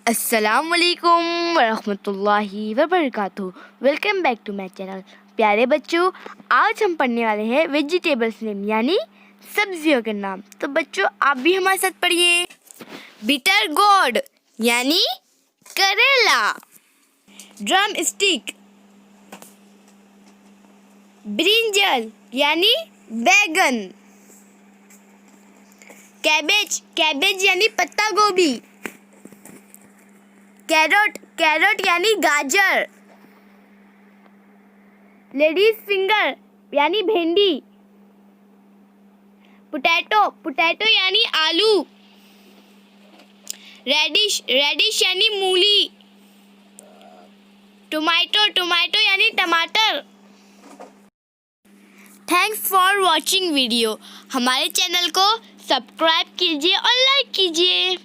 अस्सलामुअलैकुम वरहमतुल्लाहि वबरकातुहू। Welcome back to my channel. प्यारे बच्चों, आज हम पढ़ने वाले हैं वेजिटेबल्स नेम यानी सब्जियों के नाम। तो बच्चों, आप भी हमारे साथ पढ़िए। बिटर गोर्ड यानी करेला, ड्रम स्टिक, ब्रिंजल यानी बैगन, कैबेज कैबेज यानी पत्ता गोभी, कैरोट कैरोट यानी गाजर, लेडीज फिंगर यानी भिंडी, पोटैटो पोटैटो यानी आलू, रेडिश रेडिश यानी मूली, टोमेटो टोमेटो यानी टमाटर। Thanks for watching video. हमारे चैनल को सब्सक्राइब कीजिए और लाइक कीजिए।